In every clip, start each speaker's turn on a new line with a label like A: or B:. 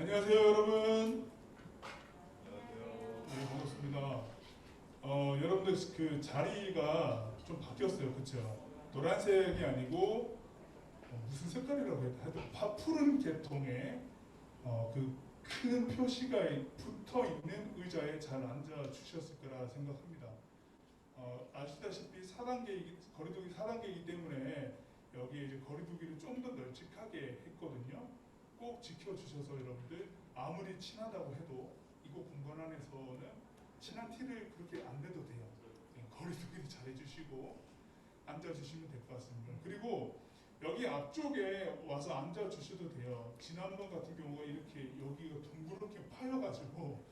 A: 안녕하세요, 여러분. 네, 반갑습니다. 여러분들 그 자리가 좀 바뀌었어요, 그렇죠? 노란색이 아니고 무슨 색깔이라고 해야 돼? 하여튼 푸른 계통의 그 큰 표시가 붙어 있는 의자에 잘 앉아 주셨을 거라 생각합니다. 아시다시피 4단계 거리두기 4단계이기 때문에 여기에 이제 거리두기를 좀 더 널찍하게 했거든요. 꼭 지켜주셔서 여러분들 아무리 친하다고 해도 이곳 공간 안에서는 친한 티를 그렇게 안 내도 돼요. 거리두기를 잘 해주시고 앉아주시면 될 것 같습니다. 그리고 여기 앞쪽에 와서 앉아주셔도 돼요. 지난번 같은 경우가 이렇게 여기가 둥그렇게 파여가지고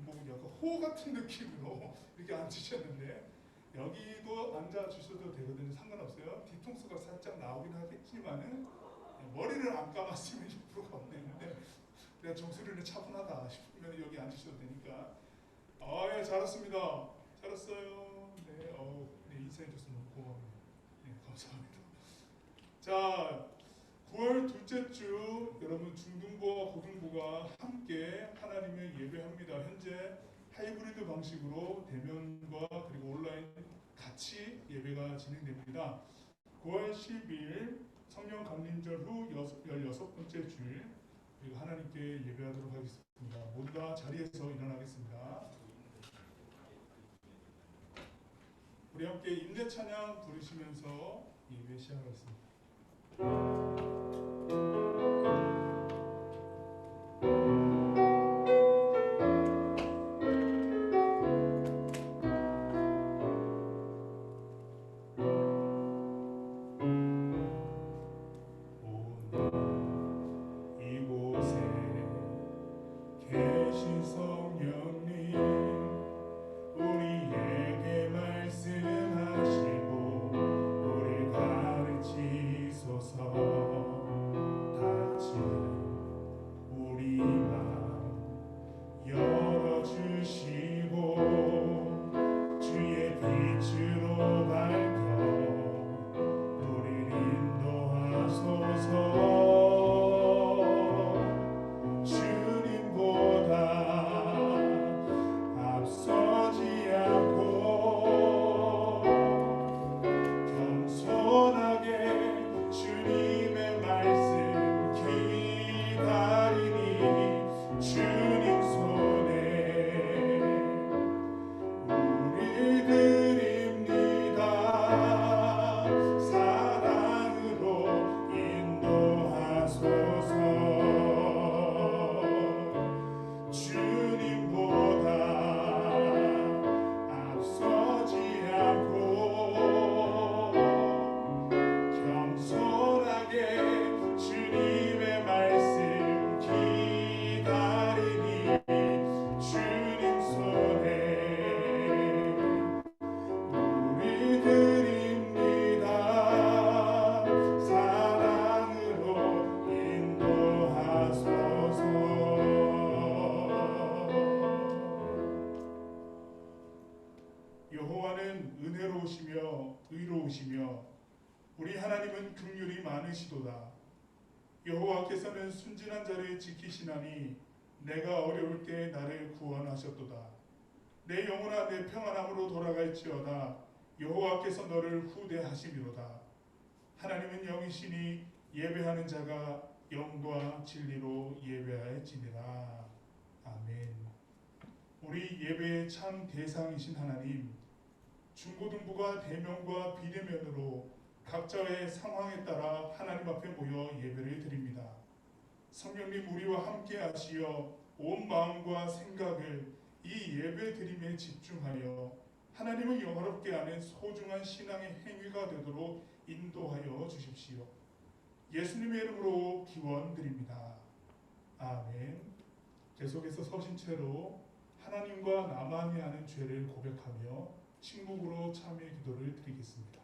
A: 뭐 약간 호 같은 느낌으로 이렇게 앉으셨는데 여기도 앉아주셔도 되거든요. 상관없어요. 뒤통수가 살짝 나오긴 하겠지만은 머리를 안 감았으면 옆으로 가면 되는데 내가 정수리는 차분하다 싶으면 여기 앉으셔도 되니까. 예, 잘했습니다. 잘했어요. 네, 네, 인사해줘서 너무 고마워요. 네, 감사합니다. 자, 9월 둘째 주 여러분 중등부와 고등부가 함께 하나님을 예배합니다. 현재 하이브리드 방식으로 대면과 그리고 온라인 같이 예배가 진행됩니다. 9월 10일 성령 강림절 후 16번째 주일 그리고 하나님께 예배하도록 하겠습니다. 모두 다 자리에서 일어나겠습니다. 우리 함께 임대 찬양 부르시면서 예배 시작하겠습니다. 이곳에 계신 성령님 우리에게 말씀하시고 우리 가르치소서. 닫힌 우리 맘 열어주시고 주의 빛으로 밝혀 우리를 인도하소서. 앞서지 않고 겸손하게 주님의 말씀 기다리니 주님 손에 우리 드립니다. 사랑으로 인도하소서. 여호와는 은혜로우시며 의로우시며 우리 하나님은 긍휼이 많으시도다. 여호와께서는 순진한 자를 지키시나니 내가 어려울 때 나를 구원하셨도다. 내 영혼아 내 평안함으로 돌아갈지어다. 여호와께서 너를 후대하심이로다. 하나님은 영이시니 예배하는 자가 영과 진리로 예배할지니라. 아멘. 우리 예배의 참 대상이신 하나님, 중고등부가 대면과 비대면으로 각자의 상황에 따라 하나님 앞에 모여 예배를 드립니다. 성령님 우리와 함께 하시어 온 마음과 생각을 이 예배 드림에 집중하여 하나님을 영화롭게 하는 소중한 신앙의 행위가 되도록 인도하여 주십시오. 예수님의 이름으로 기원드립니다. 아멘. 계속해서 서신 채로 하나님과 나만이 아는 죄를 고백하며 침묵으로 참회 기도를 드리겠습니다.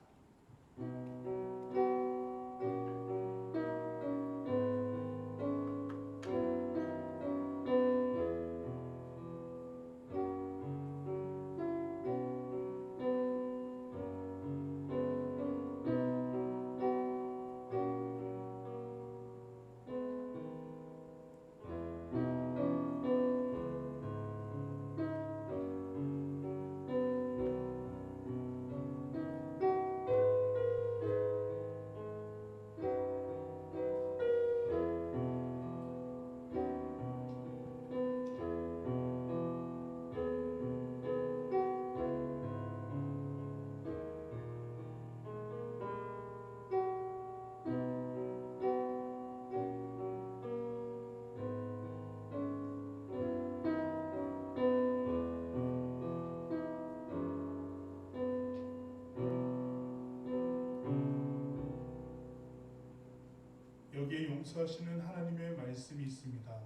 A: 용서하시는 하나님의 말씀이 있습니다.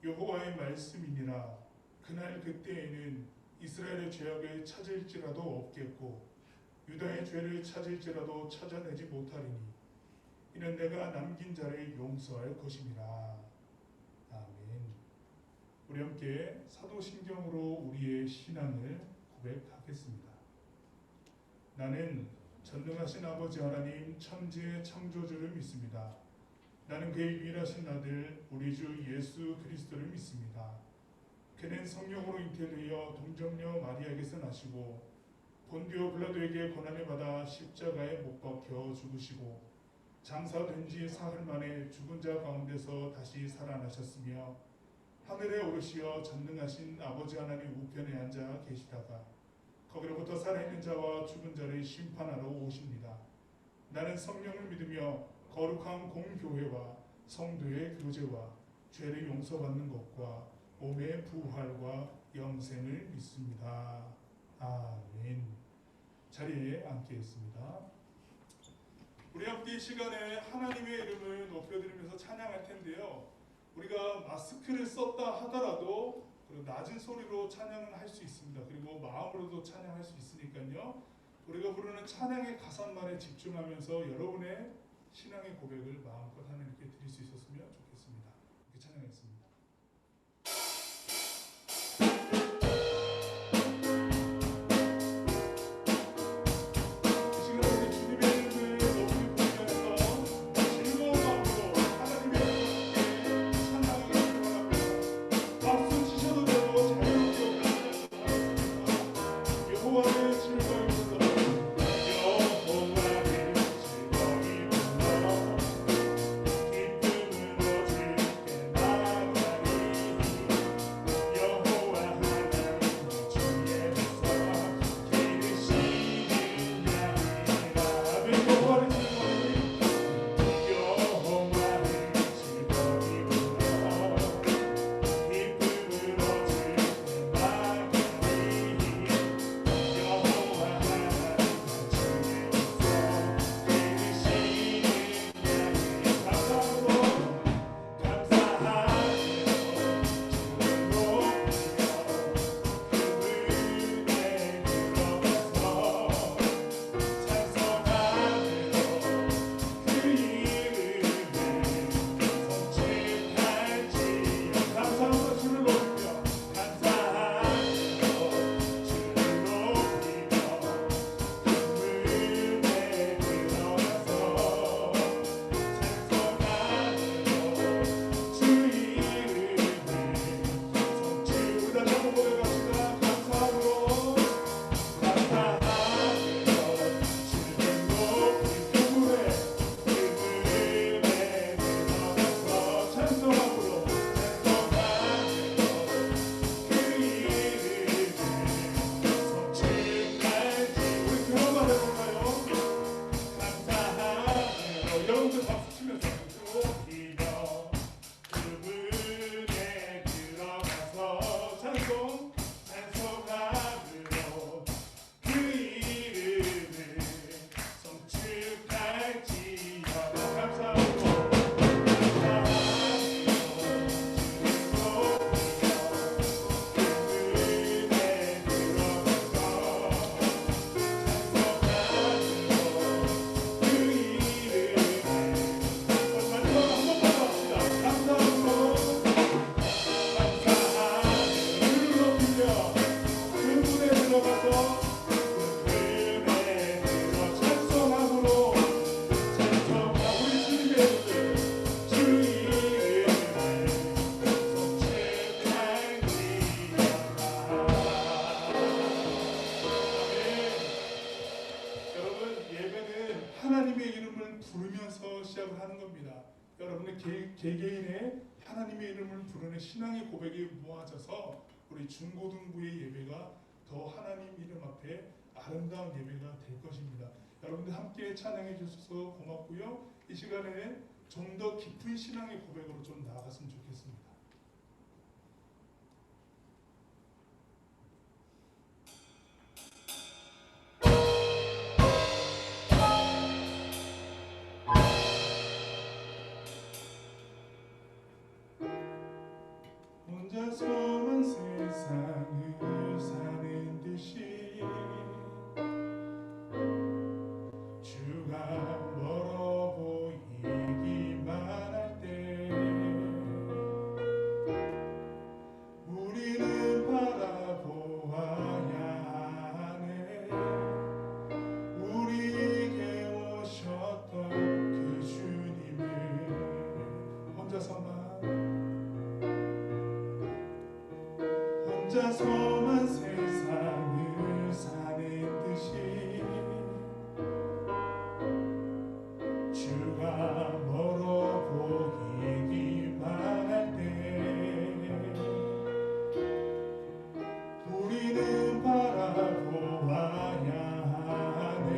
A: 여호와의 말씀이니라. 그날 그때에는 이스라엘의 죄악을 찾을지라도 없겠고 유다의 죄를 찾을지라도 찾아내지 못하리니 이는 내가 남긴 자를 용서할 것임이라. 아멘. 우리 함께 사도신경으로 우리의 신앙을 고백하겠습니다. 나는 전능하신 아버지 하나님 천지의 창조주를 믿습니다. 나는 그의 유일하신 아들 우리 주 예수 그리스도를 믿습니다. 그는 성령으로 잉태되어 동정녀 마리아에게서 나시고 본디오 빌라도에게 고난을 받아 십자가에 못 박혀 죽으시고 장사된 지 사흘 만에 죽은 자 가운데서 다시 살아나셨으며 하늘에 오르시어 전능하신 아버지 하나님 우편에 앉아 계시다가 거기로부터 살아있는 자와 죽은 자를 심판하러 오십니다. 나는 성령을 믿으며 거룩한 공교회와 성도의 교제와 죄를 용서받는 것과 몸의 부활과 영생을 믿습니다. 아멘. 자리에 앉겠습니다. 우리 함께 이 시간에 하나님의 이름을 높여드리면서 찬양할 텐데요. 우리가 마스크를 썼다 하더라도 낮은 소리로 찬양을 할 수 있습니다. 그리고 마음으로도 찬양할 수 있으니까요. 우리가 부르는 찬양의 가사말에 집중하면서 여러분의 신앙의 고백을 마음껏 하나님께 드릴 수 있었으면 좋겠습니다. 이렇게 찬양했습니다. 개개인의 하나님의 이름을 부르는 신앙의 고백이 모아져서 우리 중고등부의 예배가 더 하나님 이름 앞에 아름다운 예배가 될 것입니다. 여러분들 함께 찬양해 주셔서 고맙고요. 이 시간에는 좀 더 깊은 신앙의 고백으로 좀 나아갔으면 좋겠습니다. 혼자서만 세상을 사는 듯이 주가 멀어 보이기만 할 때 우리는 바라보아야 하네. 우리에게 오셨던 그 주님을 혼자서만 세상을 사는 듯이 주가 멀어 보이기만 할 때 우리는 바라보아야 하네.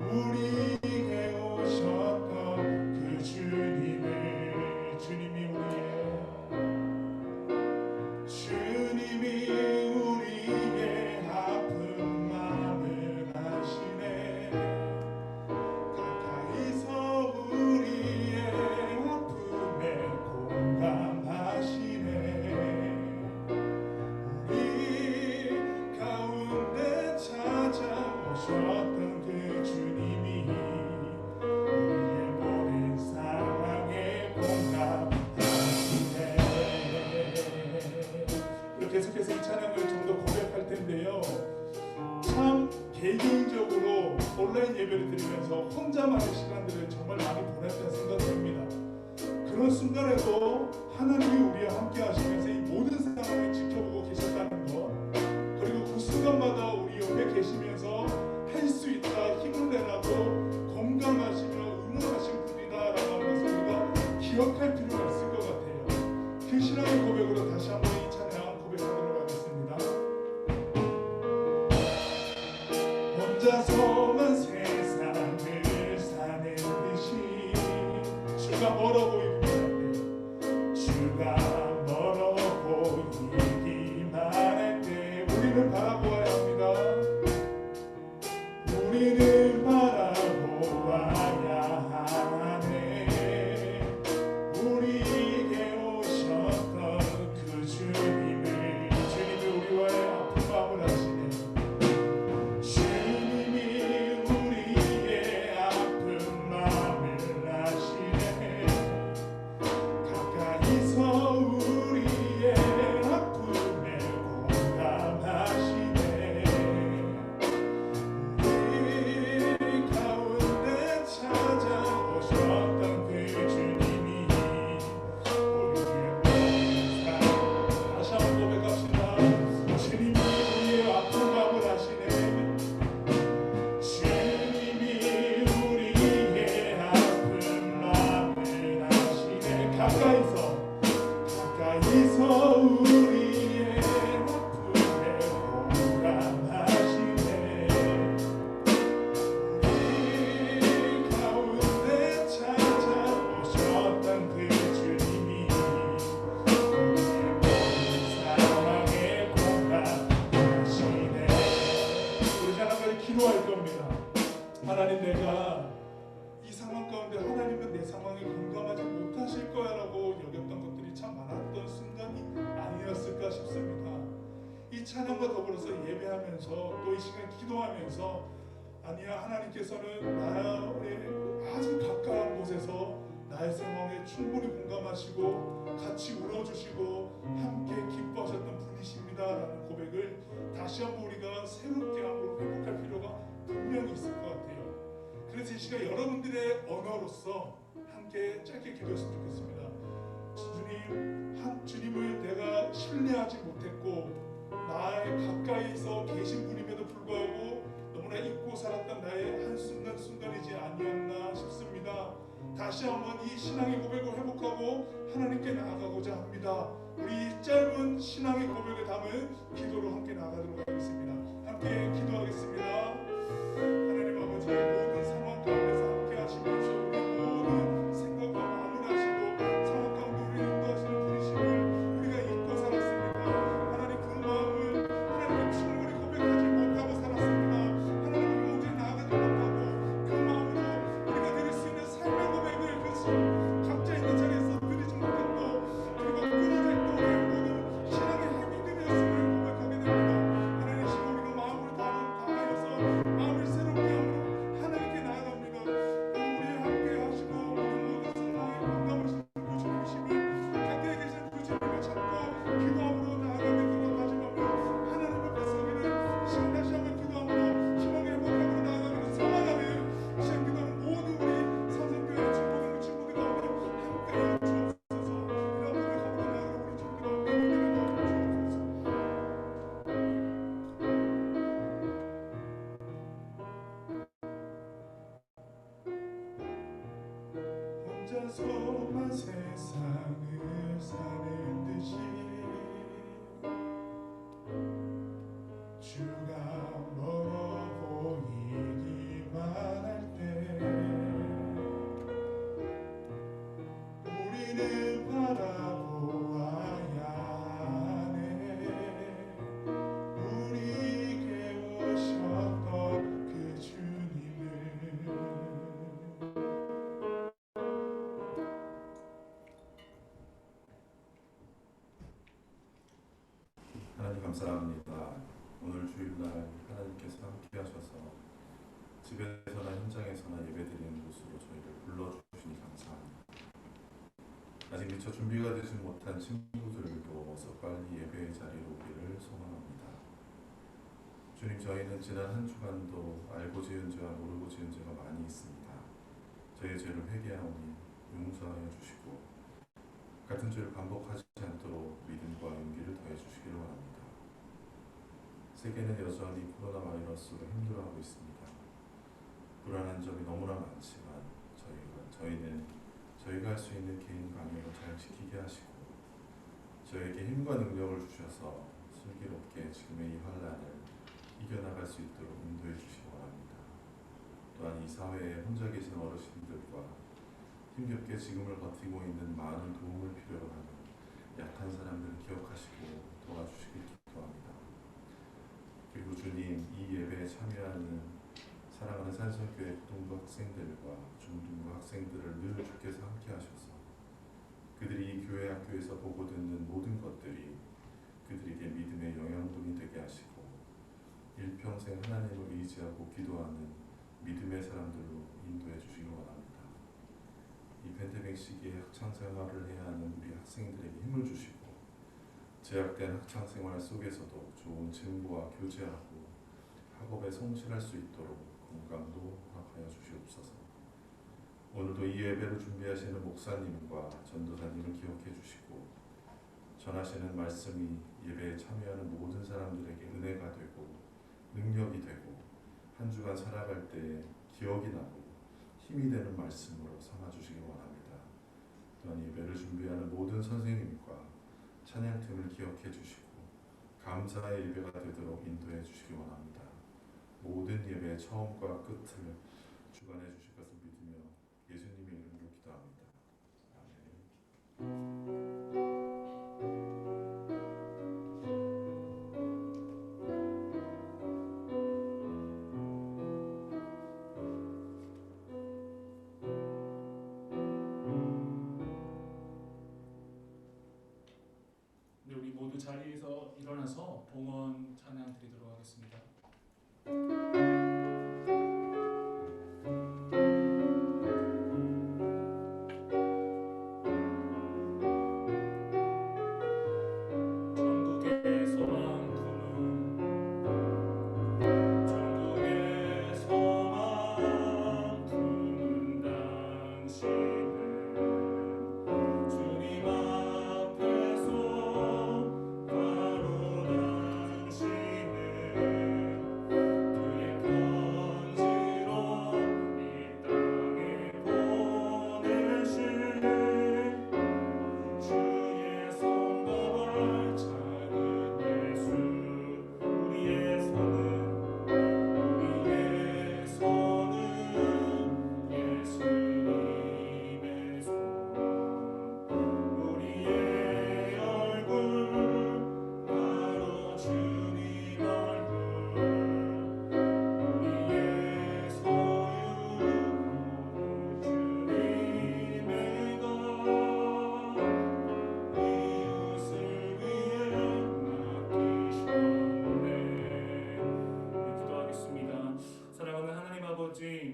A: 우리에게 오셨던 그 주님을 주님이 우리의 아픈 마음을 아시네. 가까이서 우리의 아픔에 공감하시네. 우리 가운데 찾아오셨던 그 주님이 우리의 모든 상황에 공감하시네. 계속해서 이 찬양을 좀 더 고백할 텐데요. 참 개인적으로 온라인 예배를 드리면서 혼자만의 시간들을 정말 많이 보냈다 생각합니다. 그런 순간에도 하나님이 우리와 함께 하시면서 이 모든 상황을 지켜보고 계셨다는 것, 그리고 그 순간마다 우리 옆에 계시면서 할 수 있다, 힘을 내라고 공감하시며 응원하신 분이다라고 하는 것을 우리가 기억할 필요가 있을 것 같아요. 그 신앙의 고백으로 다시 한번 이 찬양 고백하도록 하겠습니다. 혼자서만 세상을 사는 듯이 주가 멀어 보이기만 할 때, 주가 멀어 보이기만 할 때 우리는 바라보아야 합니다. 우리는 바라보아야 하네. 우리에게 오셨던 그 주님이 우리와의 아픈 마음을 아시네. 주님이 우리의 아픈 마음을 아시네. 가까이서 우리의 아픔에 공감하시네. 우리 가운데 찾아오셨던 그 주님이 우리의 모든 삶, 다시 한번 고백합시다. 주님이 우리의 아픈 마음을 아시네. 주님이 우리의 아픈 마음을 아시네. 가까이서 우리의 아픔에 공감하시네. 우리 가운데 찾아오셨던 그 주님이 우리의 모든 상황에 공감하시네. 우리 하나님을 기도할 겁니다. 하나님, 내가 이 상황 가운데 하나님은 내 상황에 공감하지 못하실 거야라고 여겼던 것들이 참 많았던 순간이 아니었을까 싶습니다. 이 찬양과 더불어서 예배하면서 또 이 시간 기도하면서, 아니야, 하나님께서는 나의 아주 가까운 곳에서 나의 상황에 충분히 공감하시고 같이 울어주시고 함께 기뻐하셨던 분이십니다라는 고백을 다시 한번 우리가 새롭게 한번 회복할 필요가 분명히 있을 것 같아요. 그래서 이 시간 여러분들의 언어로서 함께 짧게 기도했으면 좋겠습니다. 주님을 내가 신뢰하지 못했고 나의 가까이서 계신 분임에도 불구하고 너무나 잊고 살았던 나의 한순간순간이지 아니었나 싶습니다. 다시 한번 이 신앙의 고백을 회복하고 하나님께 나아가고자 합니다. 우리 짧은 신앙의 고백을 담은 기도로 함께 나아가도록 하겠습니다. 함께 기도하겠습니다. 하나님 아버지, 모든 상황 가운데서 함께 하시면서 우리 모든 생각과 마음을 하시고 상황 가운데 우리를 인도하시는 분이심을 우리가 잊고 살았습니다. 하나님, 그 마음을 하나님께 충분히 고백하지 못하고 살았습니다. 하나님 오직 나아가지 못하고 그 마음으로 우리가 드릴 수 있는 삶의 고백을 그 세상을 사는 듯이 주가 멀어 보이기만 할 때 우리는 바라보아야 하네. 우리에게 오셨던 그 주님을.
B: 하나님 감사합니다. 오늘 주일날 하나님께서 함께 하셔서 집에서나 현장에서나 예배드리는 곳으로 저희를 불러주시니 감사합니다. 아직 미처 준비가 되지 못한 친구들도 어서 빨리 예배의 자리로 오기를 소망합니다. 주님, 저희는 지난 한 주간도 알고 지은 죄와 모르고 지은 죄가 많이 있습니다. 저희의 죄를 회개하오니 용서하여 주시고 같은 죄를 반복하지 않도록 믿음과 용기를 더해 주시기를 원합니다. 세계는 여전히 코로나 바이러스로 힘들어하고 있습니다. 불안한 점이 너무나 많지만 저희는 저희가 할 수 있는 개인 방역을 잘 지키게 하시고 저에게 힘과 능력을 주셔서 슬기롭게 지금의 이 환란을 이겨나갈 수 있도록 인도해 주시기 원합니다. 또한 이 사회에 혼자 계신 어르신들과 힘겹게 지금을 버티고 있는 많은 도움을 필요로 하는 약한 사람들을 기억하시고 도와주시길 기도합니다. 그리고 주님, 이 예배에 참여하는 사랑하는 산성교회 고등부 학생들과 중등부 학생들을 늘 주께서 함께 하셔서 그들이 이 교회 학교에서 보고 듣는 모든 것들이 그들에게 믿음의 영양분이 되게 하시고 일평생 하나님을 의지하고 기도하는 믿음의 사람들로 인도해 주시기 원합니다. 이 팬데믹 시기에 학창생활을 해야 하는 우리 학생들에게 힘을 주시고 제약된 학창생활 속에서도 좋은 친구와 교제하고 학업에 성실할 수 있도록 건강도 허락하여 주시옵소서. 오늘도 이 예배를 준비하시는 목사님과 전도사님을 기억해 주시고 전하시는 말씀이 예배에 참여하는 모든 사람들에게 은혜가 되고 능력이 되고 한 주간 살아갈 때 기억이 나고 힘이 되는 말씀으로 삼아주시기 원합니다. 또한 예배를 준비하는 모든 선생님과 찬양팀을 기억해 주시고 감사의 예배가 되도록 인도해 주시기 원합니다. 모든 예배의 처음과 끝을 주관해 주실 것을 믿으며 예수님의 이름으로 기도합니다. 아멘.
C: 네, 우리 모두 자리에서 일어나서 봉헌 찬양 드리도록 하겠습니다.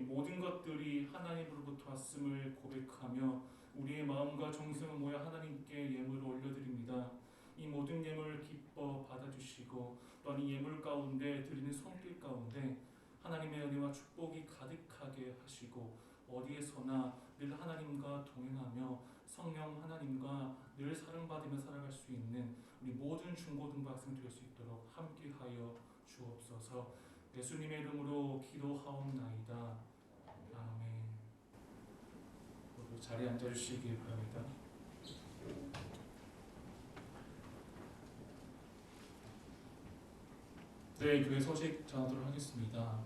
C: 모든 것들이 하나님으로부터 왔음을 고백하며 우리의 마음과 정성을 모여 하나님께 예물을 올려드립니다. 이 모든 예물을 기뻐 받아주시고 또한 이 예물 가운데 드리는 손길 가운데 하나님의 은혜와 축복이 가득하게 하시고 어디에서나 늘 하나님과 동행하며 성령 하나님과 늘 사랑받으며 살아갈 수 있는 우리 모든 중고등부 학생 될 수 있도록 함께하여 주옵소서. 예수님의 이름으로 기도하옵나이다. 아멘. 자리에 앉아주시기 바랍니다. 네, 교회 소식 전하도록 하겠습니다.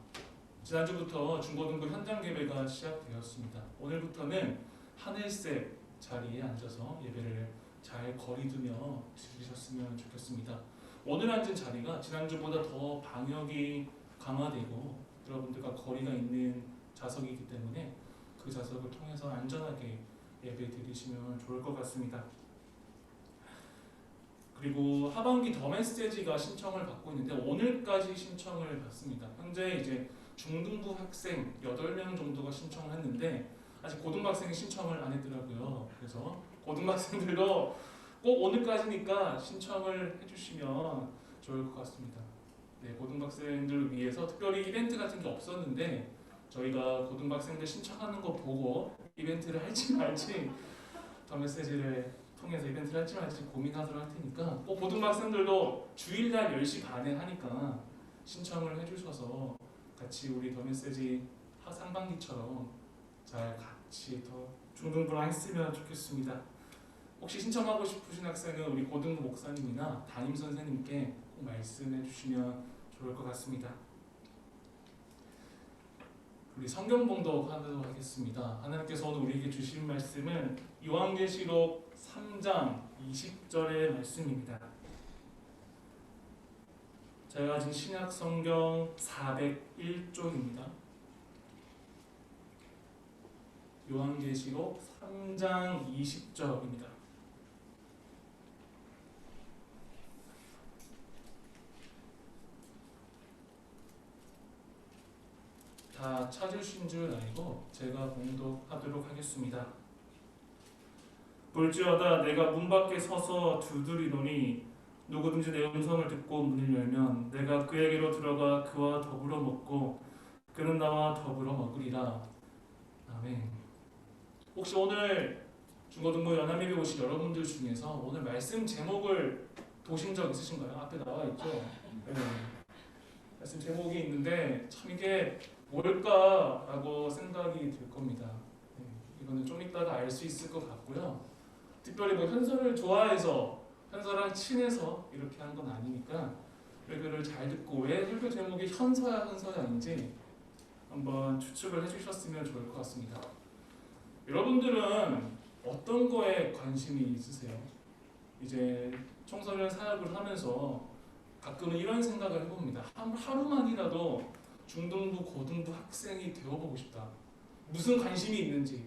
C: 지난주부터 중고등부 현장 예배가 시작되었습니다. 오늘부터는 하늘색 자리에 앉아서 예배를 잘 거리두며 들으셨으면 좋겠습니다. 오늘 앉은 자리가 지난주보다 더 방역이 강화되고 여러분들과 거리가 있는 좌석이기 때문에 그 좌석을 통해서 안전하게 예배 드리시면 좋을 것 같습니다. 그리고 하반기 더 메시지가 신청을 받고 있는데 오늘까지 신청을 받습니다. 현재 이제 중등부 학생 8명 정도가 신청을 했는데 아직 고등학생이 신청을 안 했더라고요. 그래서 고등학생들도 꼭 오늘까지니까 신청을 해주시면 좋을 것 같습니다. 네, 고등학생들을 위해서 특별히 이벤트 같은 게 없었는데 저희가 고등학생들 신청하는 거 보고 이벤트를 할지 말지 더 메시지를 통해서 이벤트를 할지 말지 고민하도록 할 테니까 꼭 고등학생들도 주일날 10시 반에 하니까 신청을 해주셔서 같이 우리 더 메시지 상반기처럼 잘 같이 더 중등부랑 했으면 좋겠습니다. 혹시 신청하고 싶으신 학생은 우리 고등부 목사님이나 담임 선생님께 꼭 말씀해 주시면 좋을 것 같습니다. 우리 성경 봉독 하도록 하겠습니다. 하나님께서 오늘 우리에게 주신 말씀은 요한계시록 3장 20절의 말씀입니다. 제가 가진 신약 성경 401쪽입니다. 요한계시록 3장 20절입니다. 다 찾으신 줄 알고 제가 봉독하도록 하겠습니다. 볼지어다 내가 문 밖에 서서 두드리노니 누구든지 내 음성을 듣고 문을 열면 내가 그에게로 들어가 그와 더불어 먹고 그는 나와 더불어 먹으리라. 아멘. 혹시 오늘 중고등부 연합예배 오신 여러분들 중에서 오늘 말씀 제목을 보신 적 있으신가요? 앞에 나와 있죠? 네. 말씀 제목이 있는데 참 이게 뭘까라고 생각이 들 겁니다. 네. 이거는 좀 이따가 알 수 있을 것 같고요. 특별히 뭐 현설을 좋아해서 현서랑 친해서 이렇게 한 건 아니니까 설교를 잘 듣고 왜 설교 제목이 현서야 현서야인지 한번 추측을 해주셨으면 좋을 것 같습니다. 여러분들은 어떤 거에 관심이 있으세요? 이제 청소년 사역을 하면서 가끔은 이런 생각을 해봅니다. 하루만이라도 중등부, 고등부 학생이 되어보고 싶다. 무슨 관심이 있는지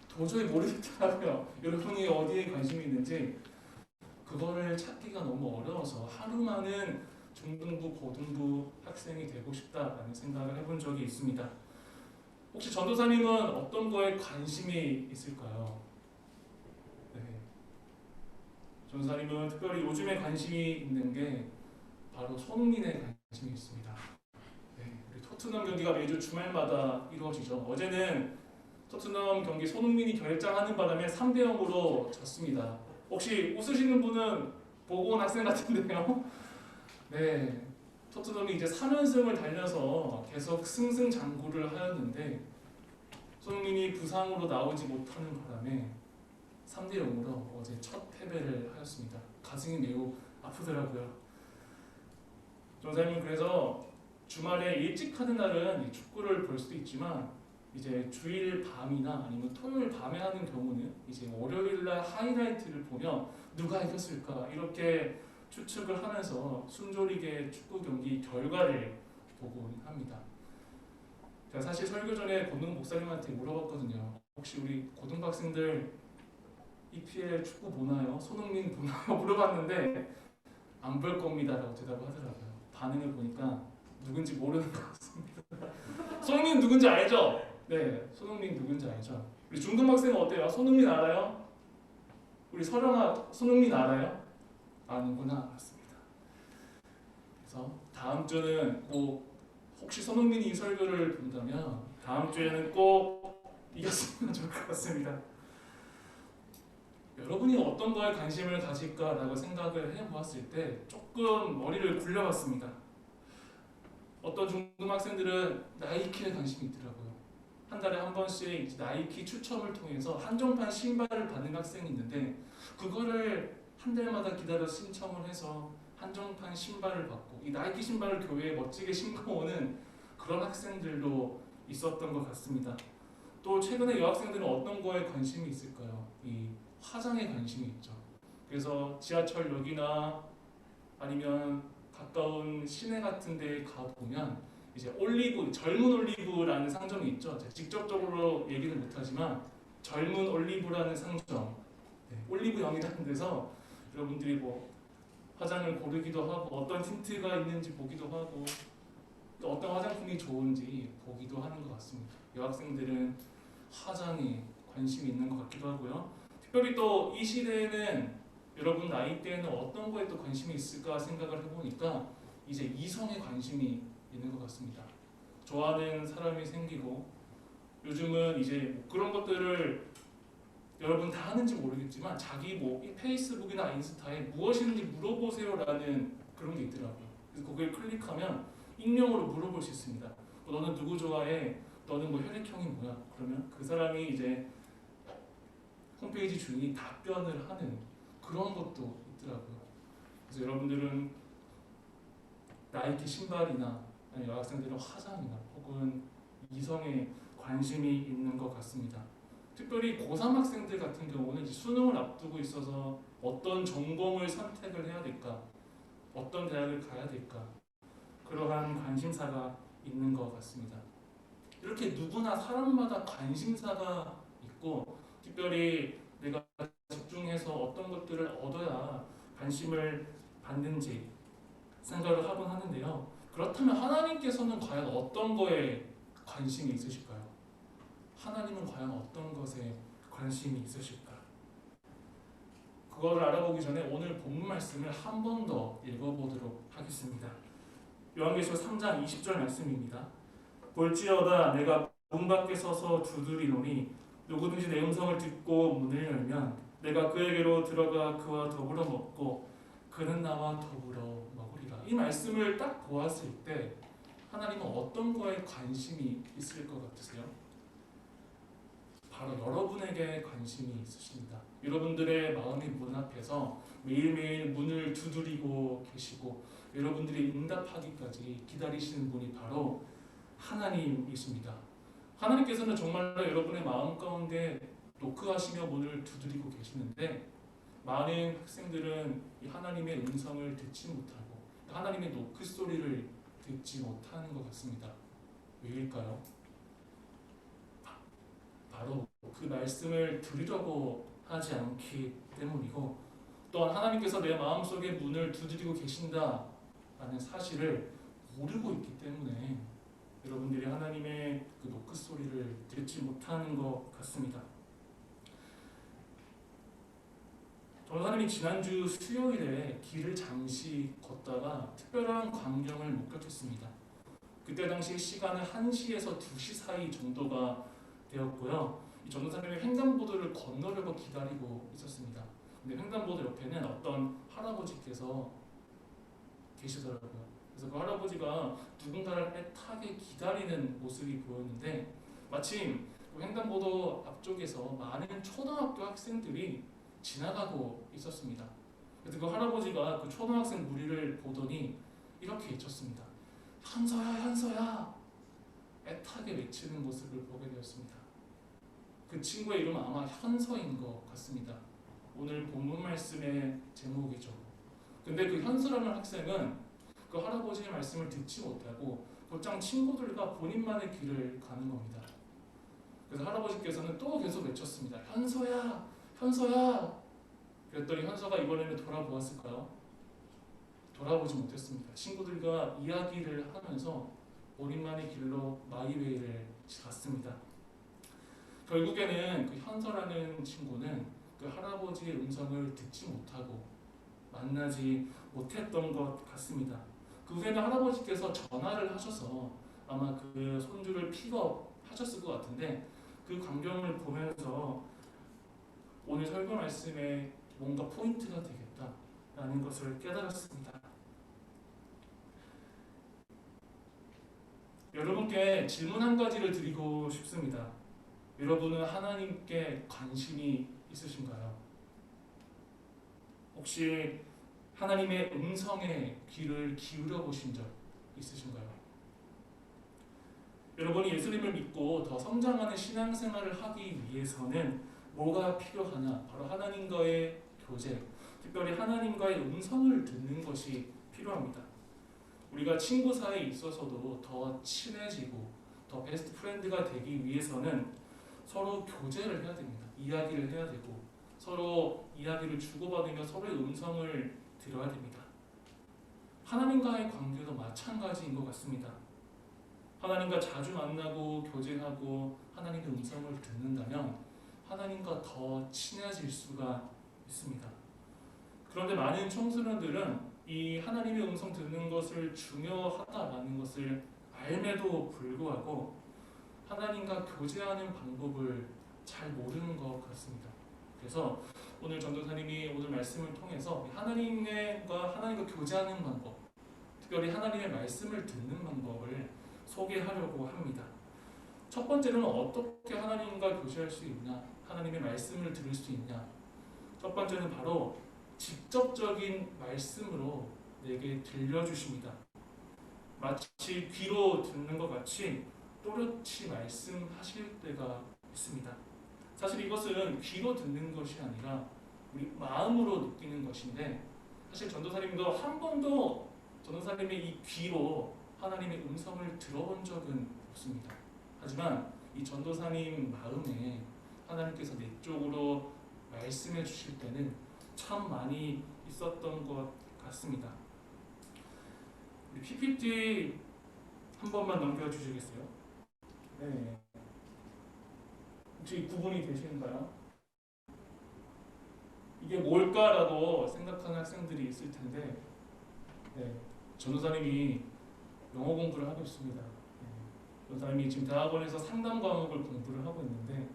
C: 도저히 모르겠더라고요. 여러분이 어디에 관심이 있는지 그거를 찾기가 너무 어려워서 하루만은 중등부, 고등부 학생이 되고 싶다라는 생각을 해본 적이 있습니다. 혹시 전도사님은 어떤 거에 관심이 있을까요? 네. 전도사님은 특별히 요즘에 관심이 있는 게 바로 손흥민에 관심이 있습니다. 네. 토트넘 경기가 매주 주말마다 이루어지죠. 어제는 토트넘 경기 손흥민이 결장하는 바람에 3대0으로 졌습니다. 혹시 웃으시는 분은 보고 온 학생 같은데요? 네, 토트넘이 이제 3연승을 달려서 계속 승승장구를 하였는데 손흥민이 부상으로 나오지 못하는 바람에 3대0으로 어제 첫 패배를 하였습니다. 가슴이 매우 아프더라고요. 전사님 그래서 주말에 일찍 하는 날은 축구를 볼 수도 있지만 이제 주일 밤이나 아니면 토요일 밤에 하는 경우는 이제 월요일날 하이라이트를 보면 누가 이겼을까 이렇게 추측을 하면서 순조리게 축구 경기 결과를 보곤 합니다. 제가 사실 설교 전에 고등 목사님한테 물어봤거든요. 혹시 우리 고등학생들 EPL 축구 보나요? 손흥민 보나요? 물어봤는데 안 볼 겁니다라고 대답을 하더라고요. 반응을 보니까 누군지 모르는 것 같습니다. 손흥민 누군지 알죠? 네, 손흥민 누군지 알죠? 우리 중등학생은 어때요? 손흥민 알아요? 우리 설영아 손흥민 알아요? 아는구나. 맞습니다. 그래서 다음 주는 꼭 혹시 손흥민이 이 설교를 본다면 다음 주에는 꼭 이겼으면 좋을 것 같습니다. 여러분이 어떤 거에 관심을 가질까라고 생각을 해보았을 때 조금 머리를 굴려봤습니다. 어떤 중등학생들은 나이키에 관심이 있더라고요. 한 달에 한 번씩 이제 나이키 추첨을 통해서 한정판 신발을 받는 학생이 있는데 그거를 한 달마다 기다려 신청을 해서 한정판 신발을 받고 이 나이키 신발을 교회에 멋지게 신고 오는 그런 학생들도 있었던 것 같습니다. 또 최근에 여학생들은 어떤 거에 관심이 있을까요? 이 화장에 관심이 있죠. 그래서 지하철역이나 아니면 가까운 시내 같은 데 가보면 이제 올리브, 젊은 올리브라는 상점이 있죠. 제가 직접적으로 얘기는 못하지만 젊은 올리브라는 상점, 올리브영이라는 데서 여러분들이 뭐 화장을 고르기도 하고 어떤 틴트가 있는지 보기도 하고 또 어떤 화장품이 좋은지 보기도 하는 것 같습니다. 여학생들은 화장에 관심이 있는 것 같기도 하고요. 특별히 또 이 시대에는 여러분 나이대에는 어떤 거에 또 관심이 있을까 생각을 해보니까 이제 이성에 관심이 있는 것 같습니다. 좋아하는 사람이 생기고 요즘은 이제 뭐 그런 것들을 여러분 다 하는지 모르겠지만 자기 뭐 페이스북이나 인스타에 무엇이든지 물어보세요라는 그런 게 있더라고요. 그래서 거기를 클릭하면 익명으로 물어볼 수 있습니다. 너는 누구 좋아해? 너는 뭐 혈액형이 뭐야? 그러면 그 사람이 이제 홈페이지 주인이 답변을 하는 그런 것도 있더라고요. 그래서 여러분들은 나이키 신발이나 아니면 여학생들은 화장이나 혹은 이성에 관심이 있는 것 같습니다. 특별히 고3 학생들 같은 경우는 이제 수능을 앞두고 있어서 어떤 전공을 선택을 해야 될까, 어떤 대학을 가야 될까, 그러한 관심사가 있는 것 같습니다. 이렇게 누구나 사람마다 관심사가 있고 특별히 내가 집중해서 어떤 것들을 얻어야 관심을 받는지 생각을 하곤 하는데요. 그렇다면 하나님께서는 과연 어떤 거에 관심이 있으실까요? 하나님은 과연 어떤 것에 관심이 있으실까? 그거를 알아보기 전에 오늘 본문 말씀을 한 번 더 읽어보도록 하겠습니다. 요한계시록 3장 20절 말씀입니다. 볼지어다 내가 문 밖에 서서 두드리노니 누구든지 내 음성을 듣고 문을 열면 내가 그에게로 들어가 그와 더불어 먹고 그는 나와 더불어 먹으리라. 이 말씀을 딱 보았을 때 하나님은 어떤 거에 관심이 있을 것 같으세요? 바로 여러분에게 관심이 있으십니다. 여러분들의 마음의 문 앞에서 매일매일 문을 두드리고 계시고 여러분들이 응답하기까지 기다리시는 분이 바로 하나님이십니다. 하나님께서는 정말로 여러분의 마음 가운데 노크하시며 문을 두드리고 계시는데 많은 학생들은 이 하나님의 음성을 듣지 못하고 하나님의 노크 소리를 듣지 못하는 것 같습니다. 왜일까요? 바로 그 말씀을 들으려고 하지 않기 때문이고 또한 하나님께서 내 마음속에 문을 두드리고 계신다라는 사실을 모르고 있기 때문에 여러분들이 하나님의 그 노크 소리를 듣지 못하는 것 같습니다. 저는 하나님이 지난주 수요일에 길을 잠시 걷다가 특별한 광경을 목격했습니다. 그때 당시 시간은 1시에서 2시 사이 정도가 되었고요. 이 전도사님이 횡단보도를 건너려고 기다리고 있었습니다. 근데 횡단보도 옆에는 어떤 할아버지께서 계시더라고요. 그래서 그 할아버지가 누군가를 애타게 기다리는 모습이 보였는데 마침 그 횡단보도 앞쪽에서 많은 초등학교 학생들이 지나가고 있었습니다. 그래서 그 할아버지가 그 초등학생 무리를 보더니 이렇게 외쳤습니다. 현서야, 현서야! 애타게 외치는 모습을 보게 되었습니다. 그 친구의 이름은 아마 현서인 것 같습니다. 오늘 본문 말씀의 제목이죠. 근데 그 현서라는 학생은 그 할아버지의 말씀을 듣지 못하고 곧장 친구들과 본인만의 길을 가는 겁니다. 그래서 할아버지께서는 또 계속 외쳤습니다. 현서야! 현서야! 그랬더니 현서가 이번에는 돌아보았을까요? 돌아보지 못했습니다. 친구들과 이야기를 하면서 본인만의 길로 마이웨이를 갔습니다. 결국에는 그 현서라는 친구는 그 할아버지의 음성을 듣지 못하고 만나지 못했던 것 같습니다. 그 후에는 할아버지께서 전화를 하셔서 아마 그 손주를 픽업하셨을 것 같은데 그 광경을 보면서 오늘 설교 말씀에 뭔가 포인트가 되겠다라는 것을 깨달았습니다. 여러분께 질문 한 가지를 드리고 싶습니다. 여러분은 하나님께 관심이 있으신가요? 혹시 하나님의 음성에 귀를 기울여 보신 적 있으신가요? 여러분이 예수님을 믿고 더 성장하는 신앙생활을 하기 위해서는 뭐가 필요하냐? 바로 하나님과의 교제, 특별히 하나님과의 음성을 듣는 것이 필요합니다. 우리가 친구 사이에 있어서도 더 친해지고 더 베스트 프렌드가 되기 위해서는 서로 교제를 해야 됩니다. 이야기를 해야 되고 서로 이야기를 주고받으며 서로의 음성을 들어야 됩니다. 하나님과의 관계도 마찬가지인 것 같습니다. 하나님과 자주 만나고 교제하고 하나님의 음성을 듣는다면 하나님과 더 친해질 수가 있습니다. 그런데 많은 청소년들은 이 하나님의 음성 듣는 것을 중요하다라는 것을 알매도 불구하고 하나님과 교제하는 방법을 잘 모르는 것 같습니다. 그래서 오늘 전도사님이 오늘 말씀을 통해서 하나님과 교제하는 방법, 특별히 하나님의 말씀을 듣는 방법을 소개하려고 합니다. 첫 번째로는 어떻게 하나님과 교제할 수 있냐, 하나님의 말씀을 들을 수 있냐. 첫 번째는 바로 직접적인 말씀으로 내게 들려주십니다. 마치 귀로 듣는 것 같이 또렷이 말씀하실 때가 있습니다. 사실 이것은 귀로 듣는 것이 아니라 우리 마음으로 느끼는 것인데, 사실 전도사님도 한 번도 전도사님의 이 귀로 하나님의 음성을 들어본 적은 없습니다. 하지만 이 전도사님 마음에 하나님께서 내적으로 말씀해 주실 때는 참 많이 있었던 것 같습니다. 우리 PPT 한 번만 넘겨주시겠어요? 네. 혹시 구분이 되시는가요? 이게 뭘까라고 생각하는 학생들이 있을 텐데, 네. 전도사님이 영어 공부를 하고 있습니다. 전도사님이 지금 대학원에서 상담 과목을 공부를 하고 있는데,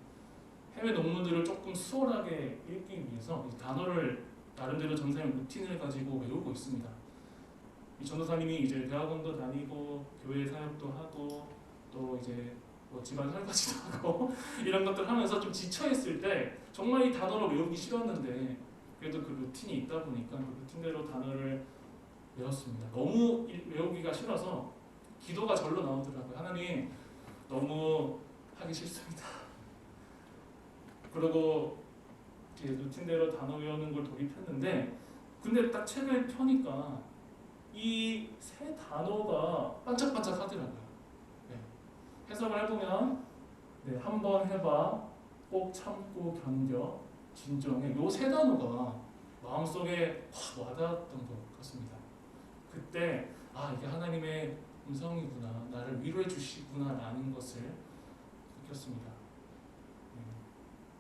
C: 해외 논문들을 조금 수월하게 읽기 위해서 이 단어를 나름대로 전도사님 루틴을 가지고 외우고 있습니다. 이 전도사님이 이제 대학원도 다니고 교회 사역도 하고 또 이제 뭐 집안 설거지도 하고 이런 것들 하면서 좀 지쳐있을 때 정말 이 단어를 외우기 싫었는데 그래도 그 루틴이 있다 보니까 그 루틴대로 단어를 외웠습니다. 너무 외우기가 싫어서 기도가 절로 나오더라고요. 하나님, 너무 하기 싫습니다. 그리고 이제 루틴대로 단어 외우는 걸 돌입했는데, 근데 딱 책을 펴니까 이 세 단어가 반짝반짝 하더라고요. 네. 해석을 해보면, 네, 한번 해봐, 꼭 참고 견뎌, 진정해. 요 세 단어가 마음속에 확 와닿았던 것 같습니다. 그때 이게 하나님의 음성이구나, 나를 위로해 주시구나 라는 것을 느꼈습니다.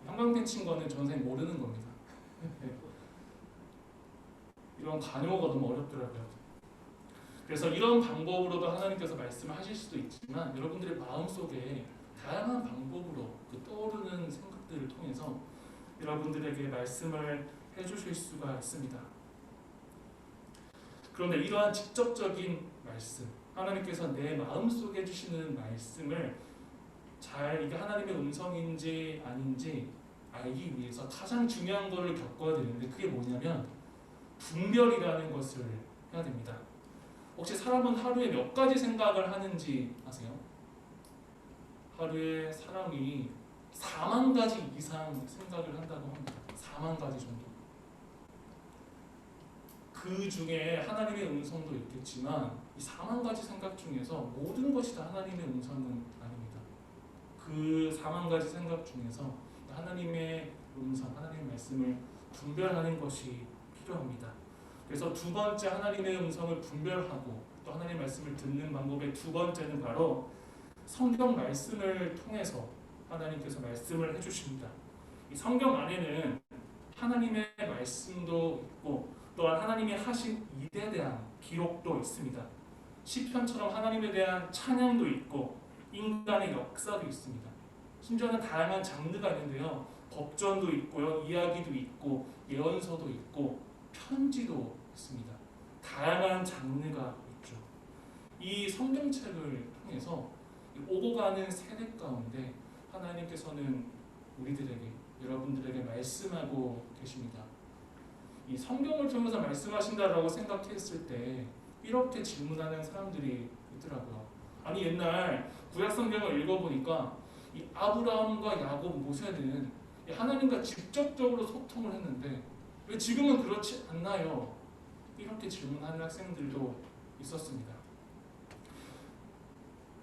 C: 형광펜 친 거는 전생 모르는 겁니다. 이런 간용어가 너무 어렵더라고요. 그래서 이런 방법으로도 하나님께서 말씀을 하실 수도 있지만 여러분들의 마음속에 다양한 방법으로 그 떠오르는 생각들을 통해서 여러분들에게 말씀을 해주실 수가 있습니다. 그런데 이러한 직접적인 말씀, 하나님께서 내 마음속에 주시는 말씀을 잘 이게 하나님의 음성인지 아닌지 알기 위해서 가장 중요한 것을 겪어야 되는데, 그게 뭐냐면 분별이라는 것을 해야 됩니다. 혹시 사람은 하루에 몇 가지 생각을 하는지 아세요? 하루에 사람이 4만 가지 이상 생각을 한다고 합니다. 4만 가지 정도. 그 중에 하나님의 음성도 있겠지만 이 4만 가지 생각 중에서 모든 것이 다 하나님의 음성은 아닙니다. 그 4만 가지 생각 중에서 하나님의 음성, 하나님의 말씀을 분별하는 것이 필요합니다. 그래서 두 번째 하나님의 음성을 분별하고 또 하나님의 말씀을 듣는 방법의 두 번째는 바로 성경 말씀을 통해서 하나님께서 말씀을 해주십니다. 이 성경 안에는 하나님의 말씀도 있고 또한 하나님이 하신 일에 대한 기록도 있습니다. 시편처럼 하나님에 대한 찬양도 있고 인간의 역사도 있습니다. 심지어는 다양한 장르가 있는데요. 법전도 있고요, 이야기도 있고 예언서도 있고 편지도 있습니다. 다양한 장르가 있죠. 이 성경책을 통해서 오고 가는 세대 가운데 하나님께서는 우리들에게, 여러분들에게 말씀하고 계십니다. 이 성경을 통해서 말씀하신다라고 생각했을 때 이렇게 질문하는 사람들이 있더라고요. 아니 옛날 구약 성경을 읽어보니까 이 아브라함과 야곱, 모세는 하나님과 직접적으로 소통을 했는데 왜 지금은 그렇지 않나요? 이렇게 질문하는 학생들도 있었습니다.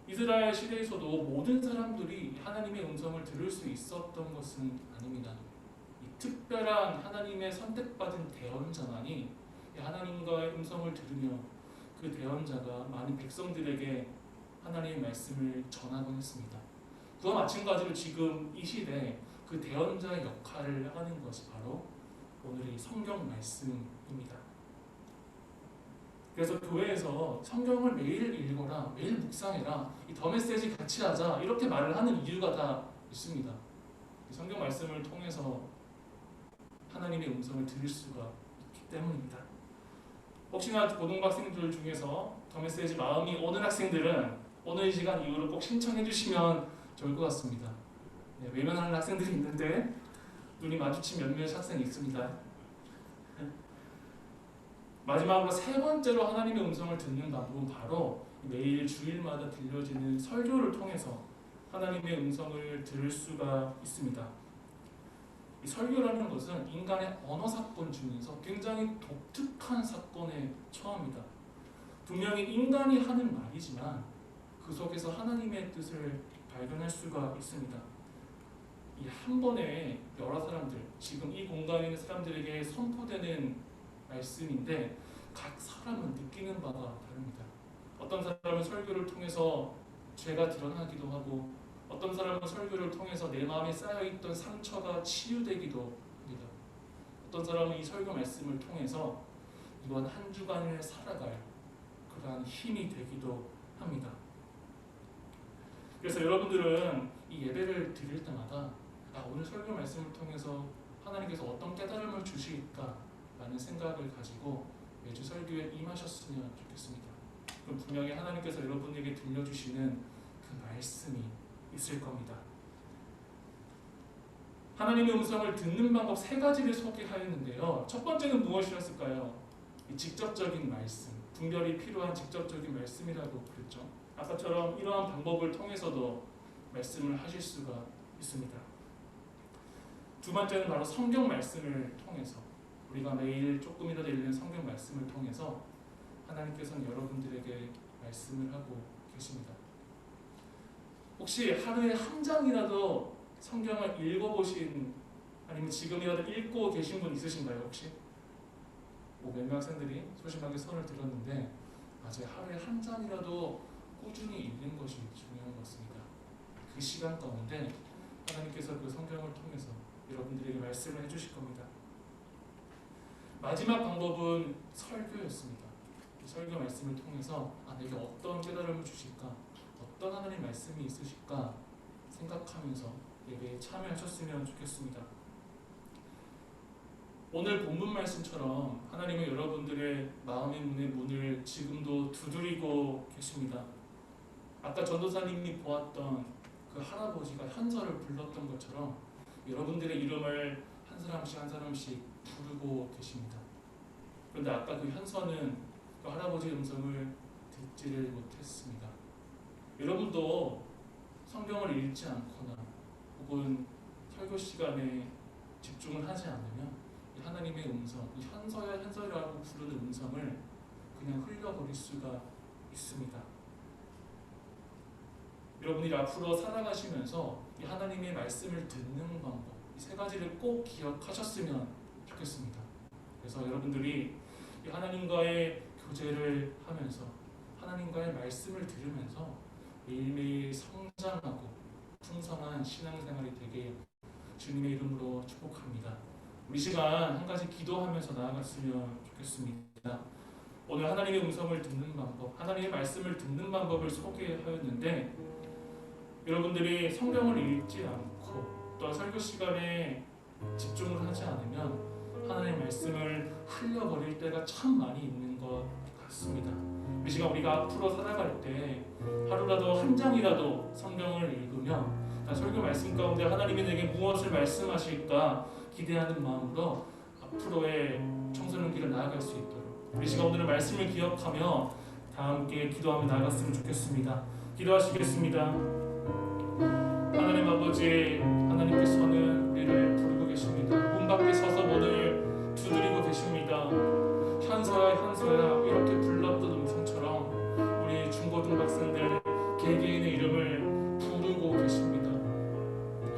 C: 이스라엘 시대에서도 모든 사람들이 하나님의 음성을 들을 수 있었던 것은 아닙니다. 이 특별한 하나님의 선택받은 대언자만이 하나님과의 음성을 들으며 그 대언자가 많은 백성들에게 하나님의 말씀을 전하곤 했습니다. 그와 마찬가지로 지금 이 시대에 그 대언자의 역할을 하는 것이 바로 오늘의 성경 말씀입니다. 그래서 교회에서 성경을 매일 읽어라, 매일 묵상해라, 이 더 메시지 같이 하자 이렇게 말을 하는 이유가 다 있습니다. 성경 말씀을 통해서 하나님의 음성을 들을 수가 있기 때문입니다. 혹시나 고등학생들 중에서 더 메시지 마음이 오는 학생들은 오늘 이 시간 이후로 꼭 신청해 주시면 좋을 것 같습니다. 네, 외면하는 학생들이 있는데 눈이 마주친 몇몇 학생이 있습니다. 마지막으로 세 번째로 하나님의 음성을 듣는 방법은 바로 매일 주일마다 들려지는 설교를 통해서 하나님의 음성을 들을 수가 있습니다. 이 설교라는 것은 인간의 언어 사건 중에서 굉장히 독특한 사건에 처합니다. 분명히 인간이 하는 말이지만 그 속에서 하나님의 뜻을 발견할 수가 있습니다. 이 한 번에 여러 사람들, 지금 이 공간에 있는 사람들에게 선포되는 말씀인데 각 사람은 느끼는 바가 다릅니다. 어떤 사람은 설교를 통해서 죄가 드러나기도 하고 어떤 사람은 설교를 통해서 내 마음에 쌓여있던 상처가 치유되기도 합니다. 어떤 사람은 이 설교 말씀을 통해서 이번 한 주간을 살아갈 그러한 힘이 되기도 합니다. 그래서 여러분들은 이 예배를 드릴 때마다 오늘 설교 말씀을 통해서 하나님께서 어떤 깨달음을 주실까 라는 생각을 가지고 매주 설교에 임하셨으면 좋겠습니다. 그럼 분명히 하나님께서 여러분에게 들려주시는 그 말씀이 있을 겁니다. 하나님의 음성을 듣는 방법 세 가지를 소개하였는데요. 첫 번째는 무엇이었을까요? 직접적인 말씀, 분별이 필요한 직접적인 말씀이라고 그랬죠. 아까처럼 이러한 방법을 통해서도 말씀을 하실 수가 있습니다. 두 번째는 바로 성경 말씀을 통해서 우리가 매일 조금이라도 읽는 성경 말씀을 통해서 하나님께서는 여러분들에게 말씀을 하고 계십니다. 혹시 하루에 한 장이라도 성경을 읽어보신 아니면 지금이라도 읽고 계신 분 있으신가요? 혹시? 몇몇 학생들이 소심하게 손을 들었는데 맞아요. 하루에 한 장이라도 꾸준히 읽는 것이 중요한 것 같습니다. 그 시간 가운데 하나님께서 그 성경을 통해서 여러분들에게 말씀을 해주실 겁니다. 마지막 방법은 설교였습니다. 설교 말씀을 통해서 내게 어떤 깨달음을 주실까, 어떤 하나님 말씀이 있으실까 생각하면서 예배에 참여하셨으면 좋겠습니다. 오늘 본문 말씀처럼 하나님은 여러분들의 마음의 문을 지금도 두드리고 계십니다. 아까 전도사님이 보았던 그 할아버지가 현서를 불렀던 것처럼 여러분들의 이름을 한 사람씩 한 사람씩 부르고 계십니다. 그런데 아까 그 현서는 그 할아버지의 음성을 듣지를 못했습니다. 여러분도 성경을 읽지 않거나 혹은 설교 시간에 집중을 하지 않으면 이 하나님의 음성, 이 현서라고 부르는 음성을 그냥 흘려버릴 수가 있습니다. 여러분이 앞으로 살아가시면서 이 하나님의 말씀을 듣는 방법, 이 세 가지를 꼭 기억하셨으면 좋겠습니다. 그래서 여러분들이 이 하나님과의 교제를 하면서 하나님과의 말씀을 들으면서 매일매일 성장하고 풍성한 신앙생활이 되게 주님의 이름으로 축복합니다. 우리 시간 한 가지 기도하면서 나아갔으면 좋겠습니다. 오늘 하나님의 음성을 듣는 방법, 하나님의 말씀을 듣는 방법을 소개하였는데 여러분들이 성경을 읽지 않고 또 설교 시간에 집중을 하지 않으면 하나님의 말씀을 흘려버릴 때가 참 많이 있는 것 같습니다. 이 시간 우리가 앞으로 살아갈 때 하루라도 한 장이라도 성경을 읽으며 설교 말씀 가운데 하나님이 내게 무엇을 말씀하실까 기대하는 마음으로 앞으로의 청소년기를 나아갈 수 있도록 우리 시간 오늘의 말씀을 기억하며 다 함께 기도하며 나아갔으면 좋겠습니다. 기도하시겠습니다. 하나님 아버지, 하나님께서는 우리를 부르고 계십니다. 문 밖에 서서 문을 두드리고 계십니다. 현서야 현서야 이렇게 불렀던 음성처럼 우리 중고등학생들 개개인의 이름을 부르고 계십니다.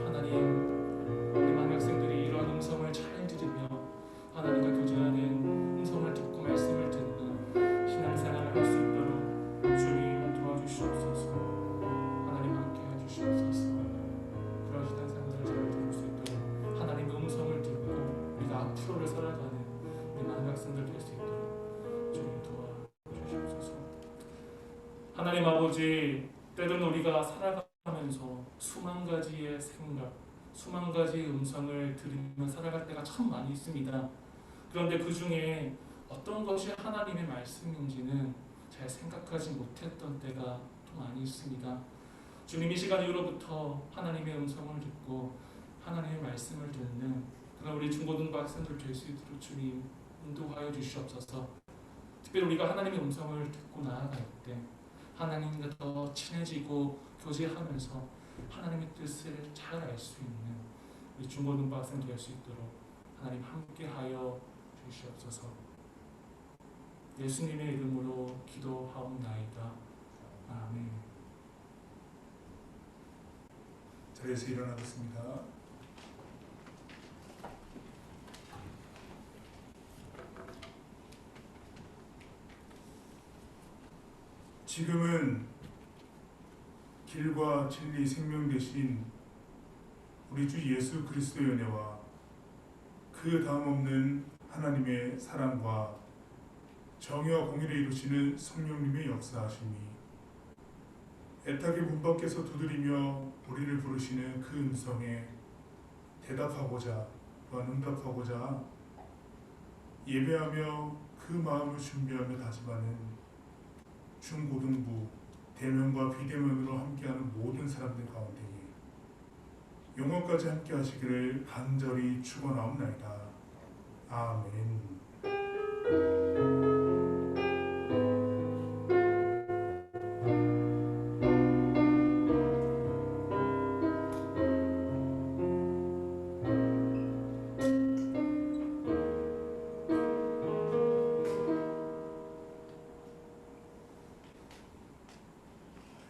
C: 하나님, 우리 많은 학생들이 이러한 음성을 잘 들으며 하나님과 교제하는 음성을 듣고 말씀을 듣는 신앙생활을 할 수 있도록 주님 도와주시옵소서. 하나님 함께 해주시옵소서. 그런 신앙생활을 잘 들을 수 있도록 하나님의 음성을 듣고 우리가 앞으로를 살아가는 우리 많은 학생들 될 수 있도록 주님 도와주시옵소서. 하나님 아버지, 때로는 우리가 살아가면서 수만 가지의 생각, 수만 가지의 음성을 들으며 살아갈 때가 참 많이 있습니다. 그런데 그 중에 어떤 것이 하나님의 말씀인지는 잘 생각하지 못했던 때가 또 많이 있습니다. 주님, 이 시간 이후로부터 하나님의 음성을 듣고 하나님의 말씀을 듣는 그런 우리 중고등부 학생들 될 수 있도록 주님 인도하여 주시옵소서. 특별히 우리가 하나님의 음성을 듣고 나아갈 때 하나님과 더 친해지고 교제하면서 하나님의 뜻을 잘 알 수 있는 우리 중고등부 학생 될 수 있도록 하나님 함께하여 주시옵소서. 예수님의 이름으로 기도하옵나이다. 아멘.
A: 자리에서 일어나겠습니다. 지금은 길과 진리 생명 되신 우리 주 예수 그리스도의 은혜와 그 다음 없는 하나님의 사랑과 정의와 공의를 이루시는 성령님의 역사하심이 애타게 문 밖에서 두드리며 우리를 부르시는 그 음성에 대답하고자 또한 응답하고자 예배하며 그 마음을 준비하며 다짐하는 중고등부 대면과 비대면으로 함께하는 모든 사람들 가운데에 영원까지 함께 하시기를 간절히 축원하옵나이다. 아멘.